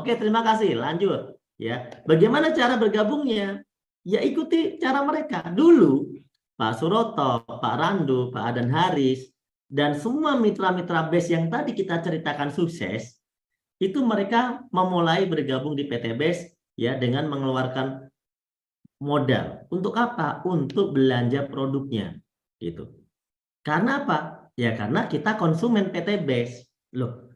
Oke, terima kasih. Lanjut. Ya, bagaimana cara bergabungnya? Ya ikuti cara mereka. Dulu Pak Suroto, Pak Randu, Pak Adan Haris, dan semua mitra-mitra BES yang tadi kita ceritakan sukses, itu mereka memulai bergabung di PT BES ya dengan mengeluarkan modal. Untuk apa? Untuk belanja produknya. Gitu. Karena apa? Ya karena kita konsumen PT BES. Loh,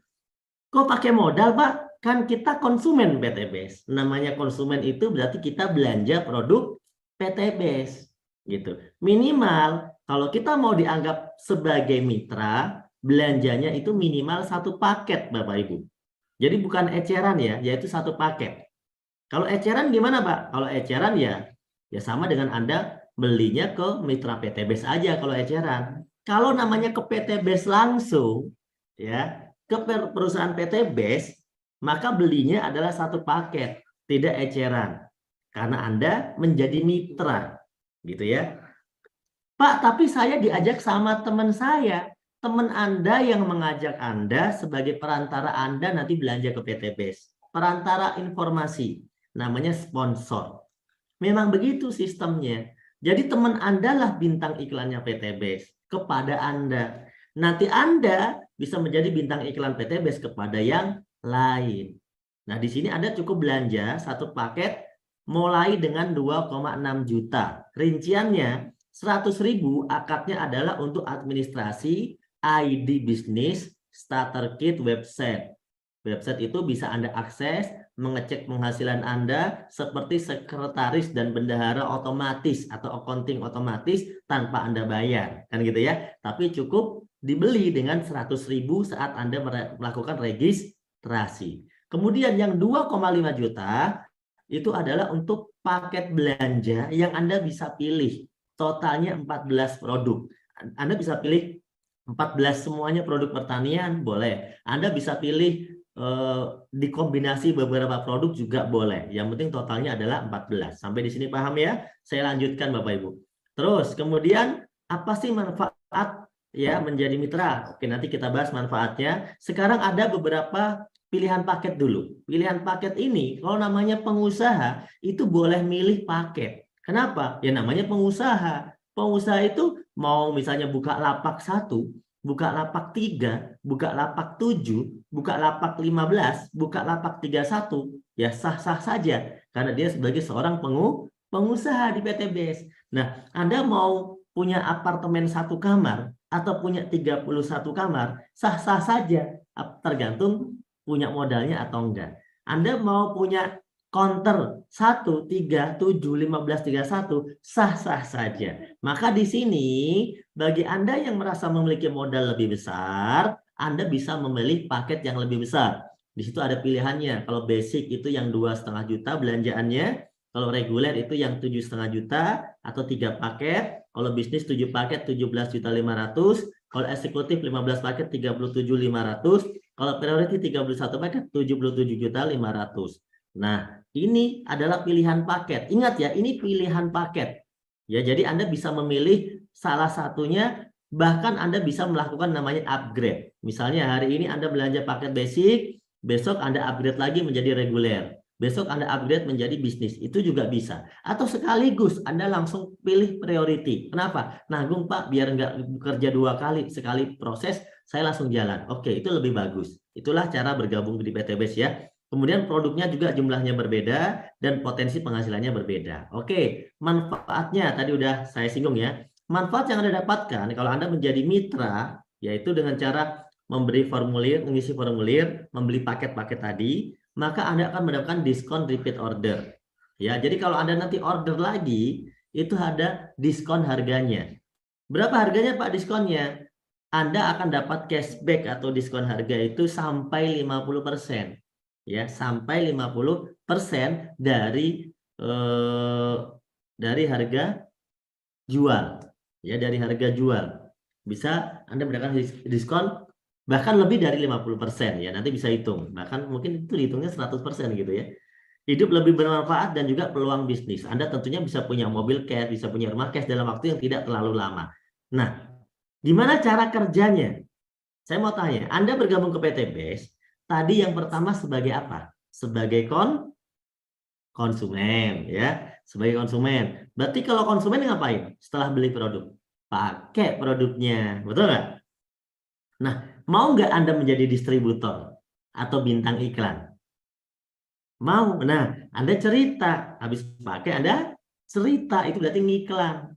kok pakai modal, Pak? Kan kita konsumen PT BES. Namanya konsumen itu berarti kita belanja produk PT BES. Gitu. Minimal kalau kita mau dianggap sebagai mitra, belanjanya itu minimal satu paket, Bapak Ibu. Jadi bukan eceran ya, yaitu satu paket. Kalau eceran gimana, Pak? Kalau eceran ya sama dengan Anda belinya ke mitra PT BES aja kalau eceran. Kalau namanya ke PT BES langsung, ya ke perusahaan PT BES, maka belinya adalah satu paket, tidak eceran. Karena Anda menjadi mitra, gitu ya. Pak, tapi saya diajak sama teman saya. Teman Anda yang mengajak Anda sebagai perantara Anda nanti belanja ke PT BES. Perantara informasi, namanya sponsor. Memang begitu sistemnya. Jadi teman Anda lah bintang iklannya PT BES kepada Anda. Nanti Anda bisa menjadi bintang iklan PT BES kepada yang lain. Nah, di sini Anda cukup belanja satu paket mulai dengan 2,6 juta. Rinciannya 100.000 akadnya adalah untuk administrasi, ID bisnis, starter kit, website. Website itu bisa Anda akses, mengecek penghasilan Anda seperti sekretaris dan bendahara otomatis atau accounting otomatis tanpa Anda bayar. Kan gitu ya. Tapi cukup dibeli dengan 100.000 saat Anda melakukan registrasi. Kemudian yang 2,5 juta itu adalah untuk paket belanja yang Anda bisa pilih. Totalnya 14 produk. Anda bisa pilih 14 semuanya produk pertanian, boleh. Anda bisa pilih dikombinasi beberapa produk juga boleh. Yang penting totalnya adalah 14. Sampai di sini paham ya? Saya lanjutkan Bapak Ibu. Terus kemudian apa sih manfaat ya menjadi mitra? Oke, nanti kita bahas manfaatnya. Sekarang ada beberapa pilihan paket dulu. Pilihan paket ini kalau namanya pengusaha itu boleh milih paket. Kenapa? Ya namanya pengusaha. Pengusaha itu mau misalnya buka lapak 1, buka lapak 3, buka lapak 7, buka lapak 15, buka lapak 31, ya sah-sah saja karena dia sebagai seorang pengusaha di PT BES. Nah, Anda mau punya apartemen 1 kamar atau punya 31 kamar, sah-sah saja tergantung punya modalnya atau enggak. Anda mau punya counter 1, 3, 7, 15, 31, sah-sah saja. Maka di sini bagi Anda yang merasa memiliki modal lebih besar, Anda bisa memilih paket yang lebih besar. Di situ ada pilihannya. Kalau basic itu yang 2,5 juta belanjaannya, kalau reguler itu yang 7,5 juta atau 3 paket, kalau bisnis 7 paket 17.500.000, kalau eksekutif 15 paket 37.500, kalau priority 31 paket 77.500.000. Nah, ini adalah pilihan paket. Ingat ya, ini pilihan paket. Ya, jadi Anda bisa memilih salah satunya, bahkan Anda bisa melakukan namanya upgrade. Misalnya hari ini Anda belanja paket basic, besok Anda upgrade lagi menjadi reguler. Besok Anda upgrade menjadi bisnis. Itu juga bisa. Atau sekaligus Anda langsung pilih priority. Kenapa? Nanggung Pak, biar nggak bekerja 2 kali. Sekali proses, saya langsung jalan. Oke, itu lebih bagus. Itulah cara bergabung di PT BES ya. Kemudian produknya juga jumlahnya berbeda dan potensi penghasilannya berbeda. Oke, manfaatnya tadi udah saya singgung ya. Manfaat yang Anda dapatkan kalau Anda menjadi mitra, yaitu dengan cara memberi formulir, mengisi formulir, membeli paket-paket tadi, maka Anda akan mendapatkan diskon repeat order. Ya, jadi kalau Anda nanti order lagi, itu ada diskon harganya. Berapa harganya Pak diskonnya? Anda akan dapat cashback atau diskon harga itu sampai 50%. Ya, sampai 50% dari harga jual. Ya, dari harga jual. Bisa Anda mendapatkan diskon bahkan lebih dari 50% ya. Nanti bisa hitung. Bahkan mungkin itu dihitungnya 100% gitu ya. Hidup lebih bermanfaat dan juga peluang bisnis. Anda tentunya bisa punya mobil cash, bisa punya rumah cash dalam waktu yang tidak terlalu lama. Nah, gimana cara kerjanya? Saya mau tanya, Anda bergabung ke PT BES, tadi yang pertama sebagai apa? sebagai konsumen ya, sebagai konsumen. Berarti kalau konsumen ngapain? Setelah beli produk, pakai produknya, betul nggak? Nah, mau nggak Anda menjadi distributor atau bintang iklan? Mau. Nah, Anda cerita, habis pakai Anda cerita, itu berarti ngiklan.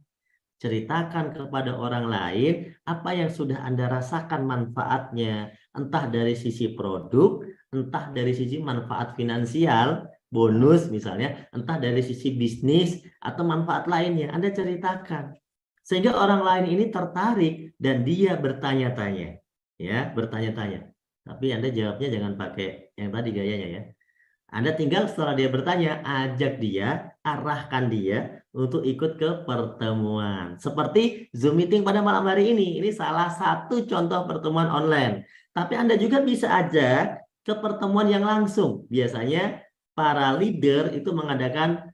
Ceritakan kepada orang lain apa yang sudah Anda rasakan manfaatnya, entah dari sisi produk, entah dari sisi manfaat finansial, bonus misalnya, entah dari sisi bisnis atau manfaat lainnya. Anda ceritakan sehingga orang lain ini tertarik dan dia bertanya-tanya, ya, bertanya-tanya. Tapi Anda jawabnya jangan pakai yang tadi gayanya ya. Anda tinggal setelah dia bertanya, ajak dia, arahkan dia untuk ikut ke pertemuan. Seperti Zoom meeting pada malam hari ini. Ini salah satu contoh pertemuan online. Tapi Anda juga bisa ajak ke pertemuan yang langsung. Biasanya para leader itu mengadakan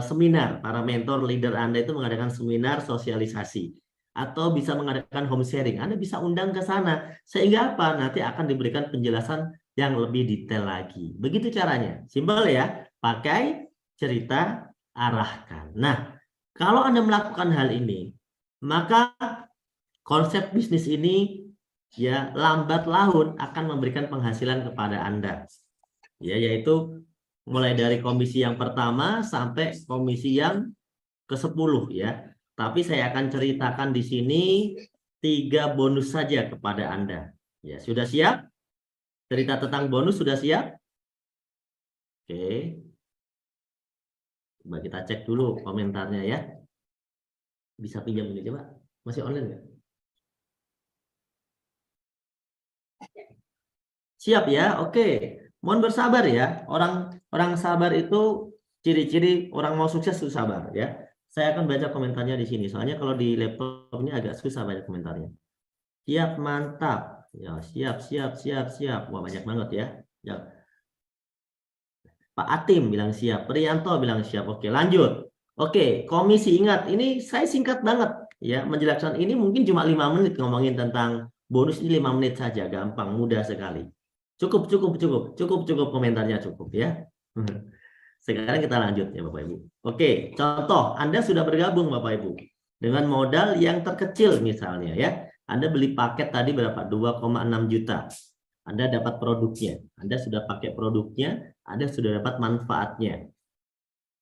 seminar. Para mentor leader Anda itu mengadakan seminar sosialisasi. Atau bisa mengadakan home sharing. Anda bisa undang ke sana. Sehingga apa? Nanti akan diberikan penjelasan yang lebih detail lagi. Begitu caranya. Simpel ya. Pakai, cerita, arahkan. Nah, kalau Anda melakukan hal ini, maka konsep bisnis ini ya lambat laun akan memberikan penghasilan kepada Anda. Ya, yaitu mulai dari komisi yang pertama sampai komisi yang ke-10 ya. Tapi saya akan ceritakan di sini 3 bonus saja kepada Anda. Ya, sudah siap? Cerita tentang bonus sudah siap? Oke. Coba kita cek dulu komentarnya ya. Bisa pinjam ini coba. Masih online nggak? Siap ya? Oke. Mohon bersabar ya. Orang sabar itu ciri-ciri orang mau sukses itu sabar ya. Saya akan baca komentarnya di sini. Soalnya kalau di laptop ini agak susah baca komentarnya. Siap, mantap. Ya, siap. Wah, banyak banget ya. Ya. Pak Atim bilang siap, Prianto bilang siap. Oke, lanjut. Oke, komisi, ingat, ini saya singkat banget ya menjelaskan ini, mungkin cuma 5 menit ngomongin tentang bonus ini, 5 menit saja, gampang, mudah sekali. Cukup komentarnya cukup ya. Sekarang kita lanjut ya Bapak Ibu. Oke, contoh Anda sudah bergabung Bapak Ibu dengan modal yang terkecil misalnya ya. Anda beli paket tadi berapa? 2,6 juta. Anda dapat produknya, Anda sudah pakai produknya, Anda sudah dapat manfaatnya.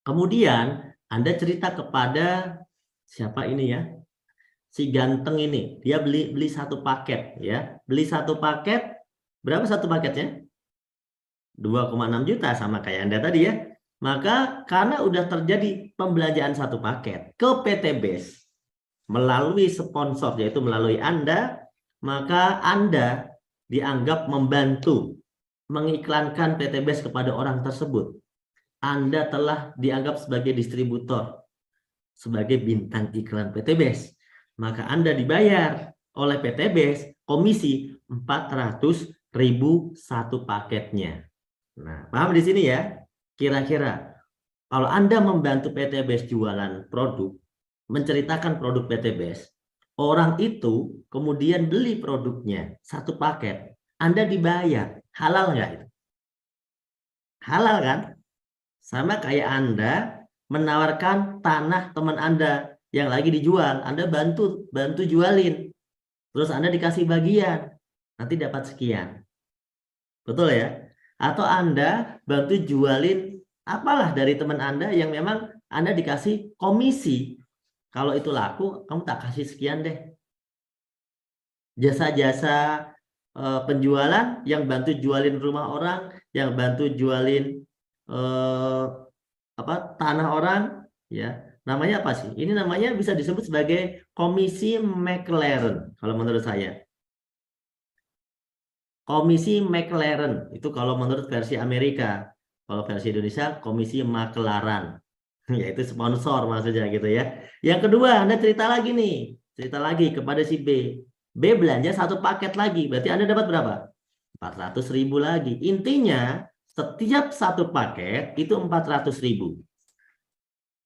Kemudian Anda cerita kepada siapa ini ya? Si ganteng ini, dia beli satu paket ya. Beli satu paket, berapa satu paketnya? 2,6 juta sama kayak Anda tadi ya. Maka karena udah terjadi pembelanjaan satu paket ke PT BES melalui sponsor yaitu melalui Anda, maka Anda dianggap membantu mengiklankan PT BES kepada orang tersebut. Anda telah dianggap sebagai distributor, sebagai bintang iklan PT BES. Maka Anda dibayar oleh PT BES komisi 400.000 satu paketnya. Nah, paham di sini ya? Kira-kira kalau Anda membantu PT BES jualan produk, menceritakan produk PT BES, orang itu kemudian beli produknya satu paket, Anda dibayar. Halal nggak itu? Halal kan? Sama kayak Anda menawarkan tanah teman Anda yang lagi dijual, Anda bantu jualin. Terus Anda dikasih bagian, nanti dapat sekian. Betul ya? Atau Anda bantu jualin apalah dari teman Anda yang memang Anda dikasih komisi. Kalau itu laku, kamu tak kasih sekian deh. Jasa-jasa penjualan yang bantu jualin rumah orang, yang bantu jualin tanah orang, ya. Namanya apa sih? Ini namanya bisa disebut sebagai komisi McLaren kalau menurut saya. Komisi McLaren itu kalau menurut versi Amerika. Kalau versi Indonesia komisi Maklaran. Yaitu sponsor maksudnya gitu ya. Yang kedua, Anda cerita lagi nih. Cerita lagi kepada si B. B belanja satu paket lagi. Berarti Anda dapat berapa? 400.000 lagi. Intinya setiap satu paket itu 400.000.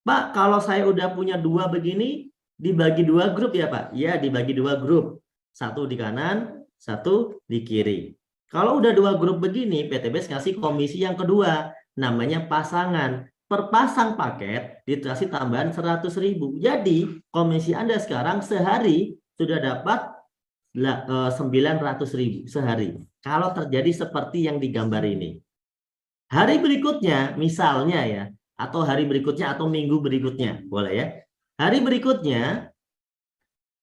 Pak, kalau saya udah punya 2 begini, dibagi 2 grup ya Pak? Ya, dibagi 2 grup. Satu di kanan, satu di kiri. Kalau udah 2 grup begini, PTBS ngasih komisi yang kedua, namanya pasangan. Per pasang paket dikasih tambahan 100.000. Jadi komisi Anda sekarang sehari sudah dapat 900.000 sehari. Kalau terjadi seperti yang digambar ini. Hari berikutnya, misalnya ya, atau hari berikutnya atau minggu berikutnya, boleh ya. Hari berikutnya,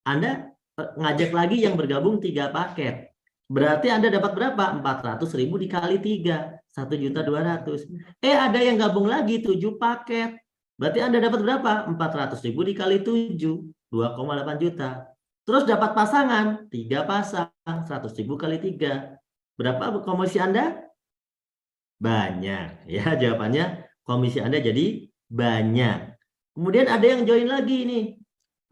Anda ngajak lagi yang bergabung 3 paket. Berarti Anda dapat berapa? 400.000 dikali 3, 1.200.000. Ada yang gabung lagi 7 paket. Berarti Anda dapat berapa? 400.000 dikali 7, 2,8 juta. Terus dapat pasangan, 3 pasang, 100.000 kali 3. Berapa komisi Anda? Banyak. Ya, jawabannya komisi Anda jadi banyak. Kemudian ada yang join lagi nih.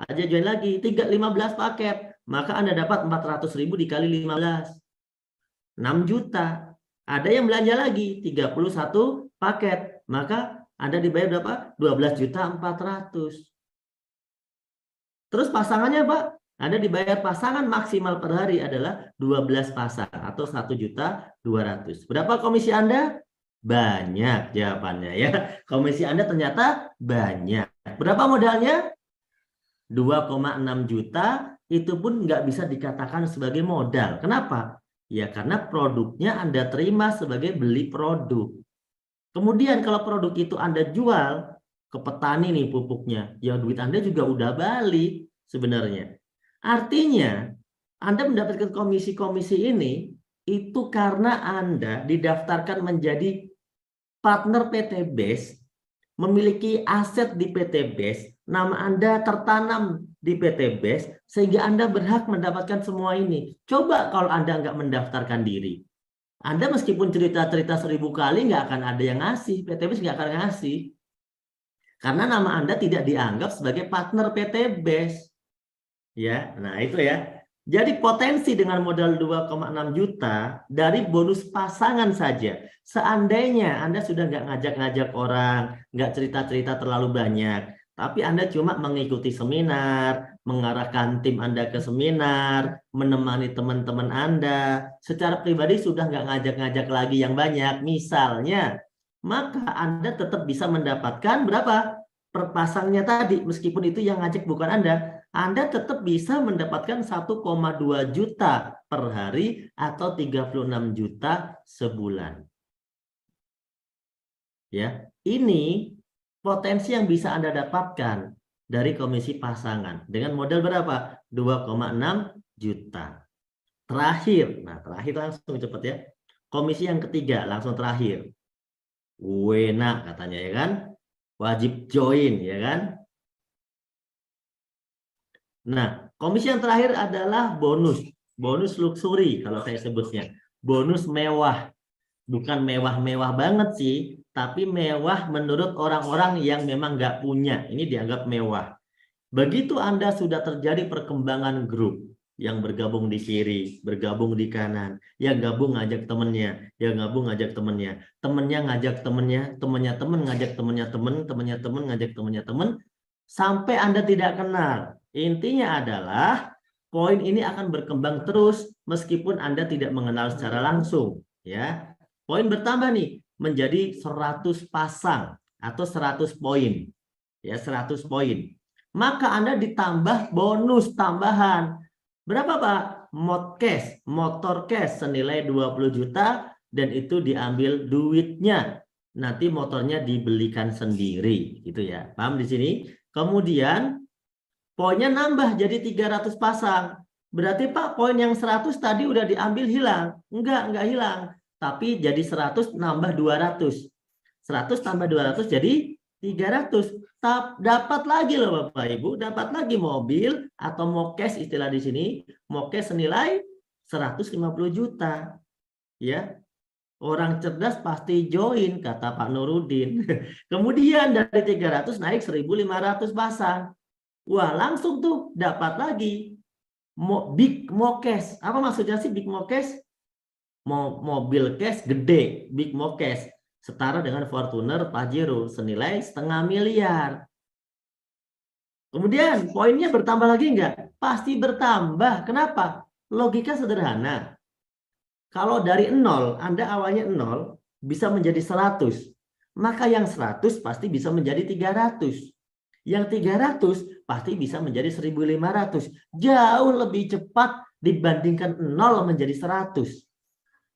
Ada join lagi, 15 paket. Maka Anda dapat 400.000 dikali 15. 6 juta. Ada yang belanja lagi, 31 paket. Maka Anda dibayar berapa? 12.400.000. Terus pasangannya, Pak? Anda dibayar pasangan maksimal per hari adalah 12 pasang atau 1.200.000. Berapa komisi Anda? Banyak jawabannya ya. Komisi Anda ternyata banyak. Berapa modalnya? 2,6 juta, itu pun nggak bisa dikatakan sebagai modal. Kenapa? Ya karena produknya Anda terima sebagai beli produk. Kemudian kalau produk itu Anda jual ke petani nih pupuknya, ya duit Anda juga udah balik sebenarnya. Artinya Anda mendapatkan komisi-komisi ini itu karena Anda didaftarkan menjadi partner PTBS, memiliki aset di PTBS, nama Anda tertanam di PTBS, sehingga Anda berhak mendapatkan semua ini. Coba kalau Anda nggak mendaftarkan diri. Anda meskipun cerita-cerita 1000 kali nggak akan ada yang ngasih, PTBS nggak akan ngasih. Karena nama Anda tidak dianggap sebagai partner PTBS. Ya, nah itu ya. Jadi potensi dengan modal 2,6 juta dari bonus pasangan saja. Seandainya Anda sudah nggak ngajak-ngajak orang, nggak cerita-cerita terlalu banyak, tapi Anda cuma mengikuti seminar, mengarahkan tim Anda ke seminar, menemani teman-teman Anda, secara pribadi sudah nggak ngajak-ngajak lagi yang banyak, misalnya, maka Anda tetap bisa mendapatkan berapa? Per pasangnya tadi, meskipun itu yang ngajak bukan Anda tetap bisa mendapatkan 1,2 juta per hari atau 36 juta sebulan. Ya, ini potensi yang bisa Anda dapatkan dari komisi pasangan dengan modal berapa? 2,6 juta. Terakhir, nah terakhir langsung cepat ya. Komisi yang ketiga langsung terakhir. Wena katanya ya kan? Wajib join ya kan? Nah, komisi yang terakhir adalah bonus. Bonus luxury kalau saya sebutnya. Bonus mewah. Bukan mewah-mewah banget sih, tapi mewah menurut orang-orang yang memang nggak punya. Ini dianggap mewah. Begitu Anda sudah terjadi perkembangan grup, yang bergabung di kiri, bergabung di kanan, yang gabung ngajak temennya, yang gabung ngajak temennya, temennya ngajak temennya, temennya temen ngajak temennya temen, temennya temen ngajak temennya temen, sampai Anda tidak kenal. Intinya adalah poin ini akan berkembang terus meskipun Anda tidak mengenal secara langsung, ya. Poin bertambah nih menjadi 100 pasang atau 100 poin. Ya, 100 poin. Maka Anda ditambah bonus tambahan. Berapa, Pak? Modcash, motor cash senilai 20 juta dan itu diambil duitnya. Nanti motornya dibelikan sendiri, gitu ya. Paham di sini? Kemudian poinnya nambah jadi 300 pasang. Berarti Pak, poin yang 100 tadi udah diambil hilang. Enggak hilang. Tapi jadi 100 nambah 200. 100 tambah 200 jadi 300. Dapat lagi loh Bapak Ibu, dapat lagi mobil atau mokes istilah di sini, mokes senilai 150 juta. Ya. Orang cerdas pasti join kata Pak Nurudin. Kemudian dari 300 naik 1.500 pasang. Wah, langsung tuh dapat lagi big mokes. Apa maksudnya sih big mokes? Mobil cash gede, big mokes. Setara dengan Fortuner Pajero senilai 0,5 miliar. Kemudian poinnya bertambah lagi enggak? Pasti bertambah. Kenapa? Logika sederhana. Kalau dari 0, Anda awalnya 0, bisa menjadi 100. Maka yang 100 pasti bisa menjadi 300. Yang 300 pasti bisa menjadi 1.500. Jauh lebih cepat dibandingkan 0 menjadi 100.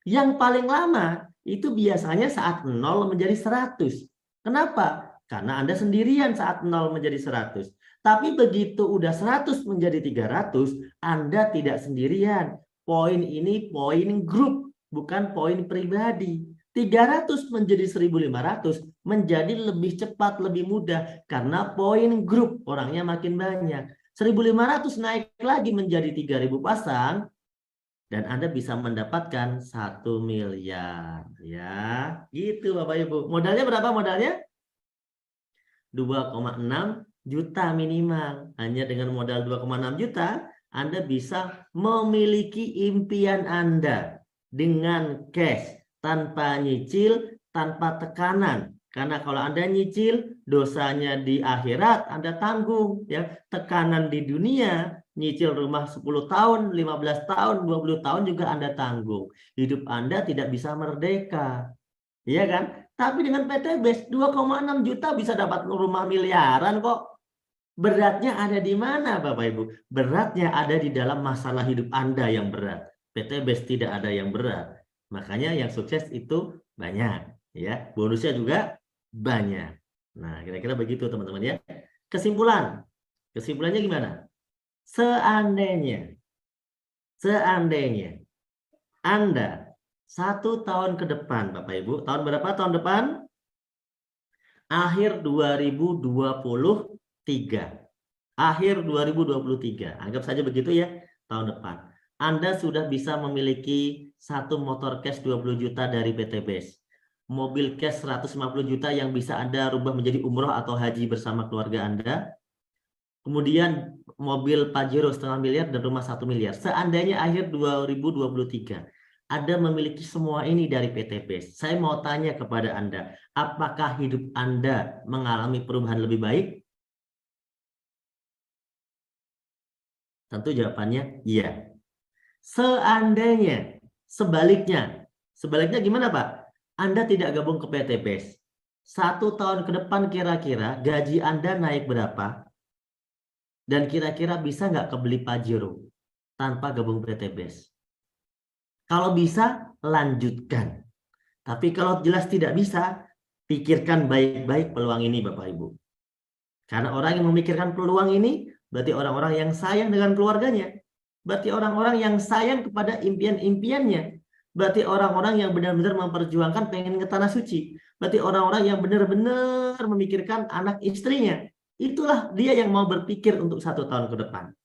Yang paling lama itu biasanya saat 0 menjadi 100. Kenapa? Karena Anda sendirian saat 0 menjadi 100. Tapi begitu udah 100 menjadi 300, Anda tidak sendirian. Poin ini poin grup, bukan poin pribadi. 300 menjadi 1.500 menjadi lebih cepat, lebih mudah. Karena poin grup, orangnya makin banyak. 1.500 naik lagi menjadi 3.000 pasang, dan Anda bisa mendapatkan 1 miliar. Ya, gitu Bapak Ibu. Modalnya berapa modalnya? 2,6 juta minimal. Hanya dengan modal 2,6 juta, Anda bisa memiliki impian Anda dengan cash, tanpa nyicil, tanpa tekanan. Karena kalau Anda nyicil, dosanya di akhirat Anda tanggung. Ya, tekanan di dunia, nyicil rumah 10 tahun, 15 tahun, 20 tahun juga Anda tanggung. Hidup Anda tidak bisa merdeka. Iya kan? Tapi dengan PT BES 2,6 juta bisa dapat rumah miliaran kok. Beratnya ada di mana Bapak Ibu? Beratnya ada di dalam masalah hidup Anda yang berat. PT BES tidak ada yang berat. Makanya yang sukses itu banyak. Ya, bonusnya juga banyak. Nah, kira-kira begitu teman-teman ya. Kesimpulan. Kesimpulannya gimana? Seandainya Anda 1 tahun ke depan, Bapak Ibu, tahun berapa tahun depan? Akhir 2023. Akhir 2023. Anggap saja begitu ya, tahun depan. Anda sudah bisa memiliki 1 motor cash 20 juta dari PT BES. Mobil cash 150 juta yang bisa Anda rubah menjadi umroh atau haji bersama keluarga Anda. Kemudian mobil Pajero 0,5 miliar dan rumah 1 miliar. Seandainya akhir 2023 Anda memiliki semua ini dari PT BES, saya mau tanya kepada Anda, apakah hidup Anda mengalami perubahan lebih baik? Tentu jawabannya iya. Seandainya sebaliknya gimana Pak? Anda tidak gabung ke PT BES. 1 tahun ke depan kira-kira gaji Anda naik berapa? Dan kira-kira bisa nggak kebeli Pajero tanpa gabung PT BES? Kalau bisa, lanjutkan. Tapi kalau jelas tidak bisa, pikirkan baik-baik peluang ini Bapak Ibu. Karena orang yang memikirkan peluang ini, berarti orang-orang yang sayang dengan keluarganya. Berarti orang-orang yang sayang kepada impian-impiannya. Berarti orang-orang yang benar-benar memperjuangkan pengen ke tanah suci. Berarti orang-orang yang benar-benar memikirkan anak istrinya. Itulah dia yang mau berpikir untuk 1 tahun ke depan.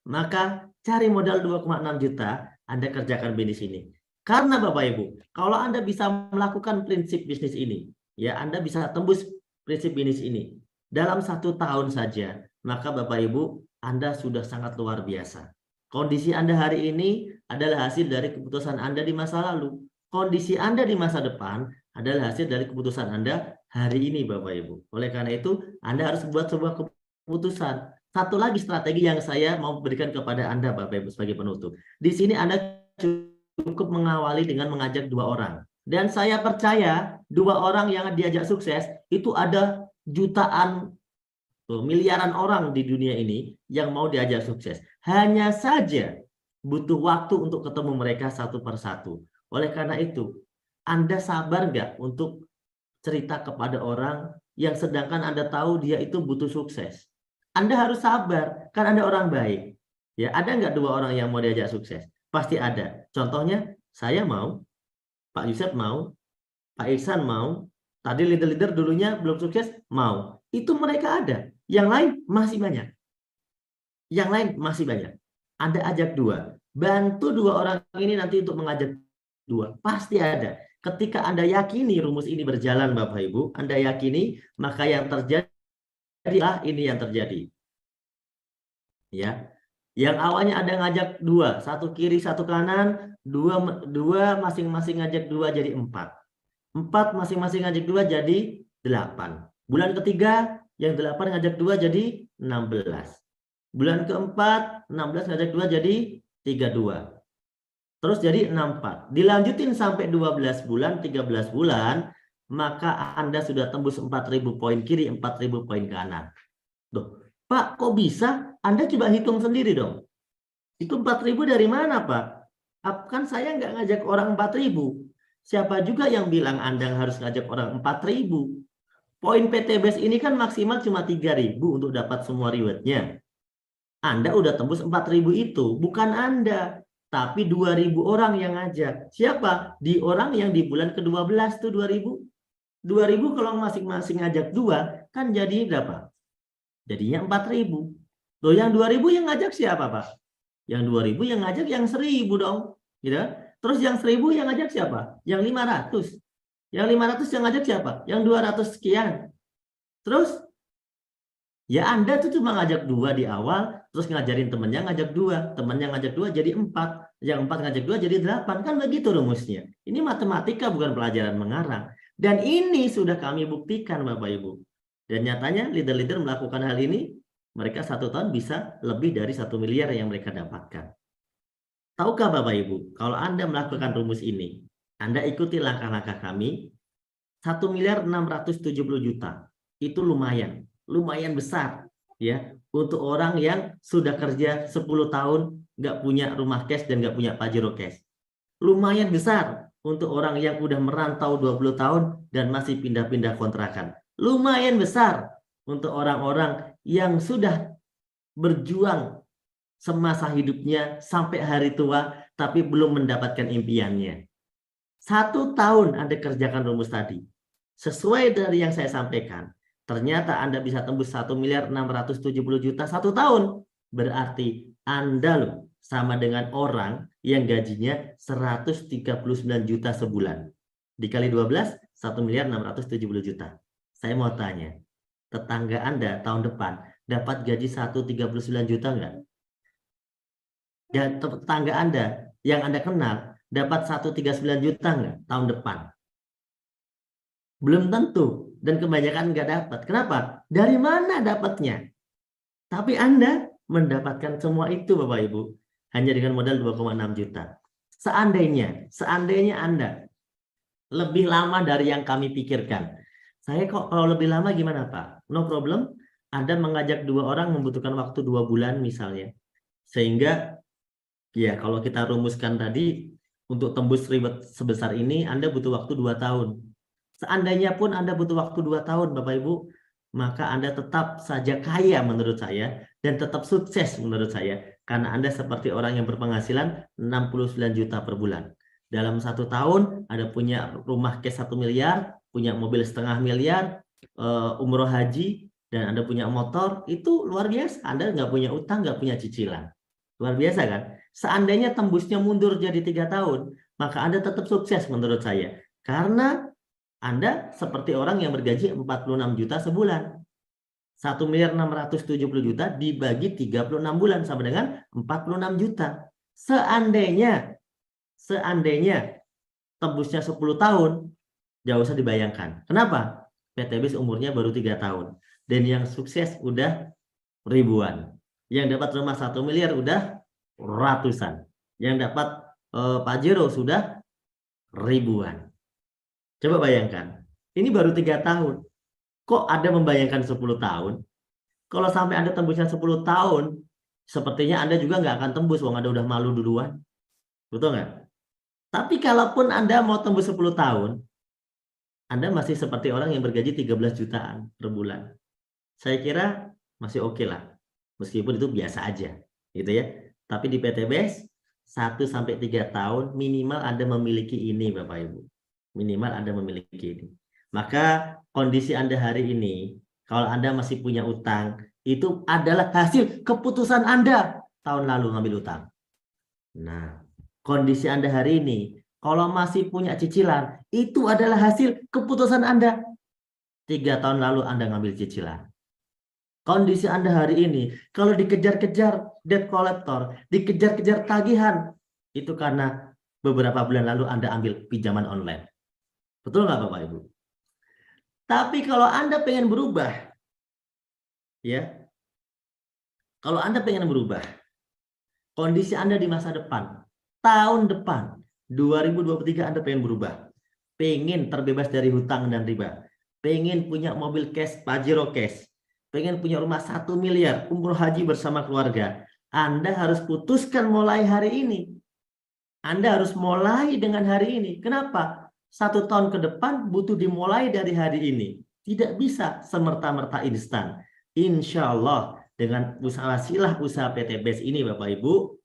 Maka cari modal 2,6 juta, Anda kerjakan bisnis ini. Karena Bapak Ibu, kalau Anda bisa melakukan prinsip bisnis ini, ya Anda bisa tembus prinsip bisnis ini dalam 1 tahun saja, maka Bapak Ibu, Anda sudah sangat luar biasa. Kondisi Anda hari ini adalah hasil dari keputusan Anda di masa lalu. Kondisi Anda di masa depan adalah hasil dari keputusan Anda hari ini Bapak Ibu. Oleh karena itu, Anda harus buat sebuah keputusan. Satu lagi strategi yang saya mau berikan kepada Anda Bapak Ibu sebagai penutup. Di sini Anda cukup mengawali dengan mengajak 2 orang. Dan saya percaya 2 orang yang diajak sukses itu ada jutaan, miliaran orang di dunia ini yang mau diajak sukses. Hanya saja butuh waktu untuk ketemu mereka satu persatu. Oleh karena itu, Anda sabar nggak untuk cerita kepada orang yang sedangkan Anda tahu dia itu butuh sukses? Anda harus sabar, kan Anda orang baik. Ya, ada nggak 2 orang yang mau diajak sukses? Pasti ada. Contohnya, saya mau, Pak Yusuf mau, Pak Ihsan mau, tadi leader-leader dulunya belum sukses, mau. Itu mereka ada. Yang lain masih banyak. Yang lain masih banyak. Anda ajak 2. Bantu 2 orang ini nanti untuk mengajak 2. Pasti ada. Ketika Anda yakini rumus ini berjalan Bapak Ibu, Anda yakini, maka yang terjadi ini yang terjadi. Ya. Yang awalnya ada ngajak 2, 1 kiri, 1 kanan, 2 masing-masing ngajak 2 jadi 4. 4 masing-masing ngajak 2 jadi 8. Bulan ketiga yang 8 ngajak 2 jadi 16. Bulan keempat 16 ngajak 2 jadi 32. terus jadi 64. Dilanjutin sampai 12 bulan, 13 bulan, maka Anda sudah tembus 4.000 poin kiri, 4.000 poin kanan. Loh, Pak, kok bisa? Anda coba hitung sendiri dong. Itu 4.000 dari mana, Pak? Kan saya nggak ngajak orang 4.000. Siapa juga yang bilang Anda harus ngajak orang 4.000? Poin PTBS ini kan maksimal cuma 3.000 untuk dapat semua rewardnya. Anda udah tembus 4.000 itu, bukan Anda, tapi 2.000 orang yang ngajak. Siapa? Di orang yang di bulan ke-12 tuh 2.000. 2.000 kalau masing-masing ngajak 2, kan jadi berapa? Jadinya 4.000. Loh, yang 2.000 yang ngajak siapa, Pak? Yang 2.000 yang ngajak yang 1.000 dong. Gitu. Terus yang 1.000 yang ngajak siapa? Yang 500. Yang 500 yang ngajak siapa? Yang 200 sekian. Terus ya Anda tuh cuma ngajak 2 di awal, terus ngajarin temennya ngajak 2, temennya ngajak 2 jadi 4, yang 4 ngajak 2 jadi 8, kan begitu rumusnya. Ini matematika bukan pelajaran mengarang. Dan ini sudah kami buktikan Bapak Ibu. Dan nyatanya leader-leader melakukan hal ini, mereka 1 tahun bisa lebih dari 1 miliar yang mereka dapatkan. Tahukah Bapak Ibu, kalau Anda melakukan rumus ini, Anda ikuti langkah-langkah kami, 1.670.000.000, itu lumayan besar ya untuk orang yang sudah kerja 10 tahun nggak punya rumah cash dan nggak punya Pajero cash. Lumayan besar untuk orang yang udah merantau 20 tahun dan masih pindah-pindah kontrakan. Lumayan besar untuk orang-orang yang sudah berjuang semasa hidupnya sampai hari tua tapi belum mendapatkan impiannya. 1 tahun Anda kerjakan rumus tadi. Sesuai dari yang saya sampaikan, ternyata Anda bisa tembus 1.670.000.000 1 tahun. Berarti Anda loh sama dengan orang yang gajinya 139 juta sebulan. Dikali 12, 1.670.000.000. Saya mau tanya, tetangga Anda tahun depan dapat gaji 139 juta enggak? Dan tetangga Anda yang Anda kenal dapat 139 juta enggak tahun depan? Belum tentu, dan kebanyakan nggak dapat. Kenapa? Dari mana dapatnya? Tapi Anda mendapatkan semua itu Bapak Ibu hanya dengan modal 2,6 juta. Seandainya Anda lebih lama dari yang kami pikirkan. Saya kok kalau lebih lama gimana Pak? No problem. Anda mengajak 2 orang membutuhkan waktu 2 bulan misalnya. Sehingga ya kalau kita rumuskan tadi untuk tembus reward sebesar ini Anda butuh waktu 2 tahun. Seandainya pun Anda butuh waktu 2 tahun Bapak Ibu, maka Anda tetap saja kaya menurut saya dan tetap sukses menurut saya. Karena Anda seperti orang yang berpenghasilan 69 juta per bulan. Dalam 1 tahun Anda punya rumah cash 1 miliar, punya mobil 0,5 miliar, umroh haji, dan Anda punya motor, itu luar biasa. Anda nggak punya utang, nggak punya cicilan. Luar biasa kan? Seandainya tembusnya mundur jadi 3 tahun, maka Anda tetap sukses menurut saya. Karena Anda seperti orang yang bergaji 46 juta sebulan. 1.670.000.000 dibagi 36 bulan sama dengan 46 juta. Seandainya tembusnya 10 tahun, jauh usah dibayangkan. Kenapa? PTBS umurnya baru 3 tahun. Dan yang sukses udah ribuan. Yang dapat rumah 1 miliar udah ratusan. Yang dapat Pajero sudah ribuan. Coba bayangkan, ini baru 3 tahun. Kok Anda membayangkan 10 tahun? Kalau sampai Anda tembusnya 10 tahun, sepertinya Anda juga nggak akan tembus, wong Anda udah malu duluan. Betul nggak? Tapi kalaupun Anda mau tembus 10 tahun, Anda masih seperti orang yang bergaji 13 jutaan per bulan. Saya kira masih oke lah. Meskipun itu biasa aja. Gitu ya. Tapi di PTBS, 1-3 tahun minimal Anda memiliki ini Bapak Ibu. Minimal Anda memiliki ini. Maka kondisi Anda hari ini, kalau Anda masih punya utang, itu adalah hasil keputusan Anda tahun lalu ngambil utang. Nah, kondisi Anda hari ini, kalau masih punya cicilan, itu adalah hasil keputusan Anda. 3 tahun lalu Anda ngambil cicilan. Kondisi Anda hari ini, kalau dikejar-kejar debt collector, dikejar-kejar tagihan, itu karena beberapa bulan lalu Anda ambil pinjaman online. Betul nggak Bapak Ibu? Tapi kalau Anda pengen berubah, ya, kalau Anda pengen berubah, kondisi Anda di masa depan, tahun depan 2023 Anda pengen berubah, pengen terbebas dari hutang dan riba, pengen punya mobil cash, Pajero cash, pengen punya rumah 1 miliar, umroh haji bersama keluarga, Anda harus putuskan mulai hari ini. Anda harus mulai dengan hari ini. Kenapa? 1 tahun ke depan butuh dimulai dari hari ini. Tidak bisa semerta-merta instan. Insya Allah dengan usaha PT BES ini Bapak Ibu,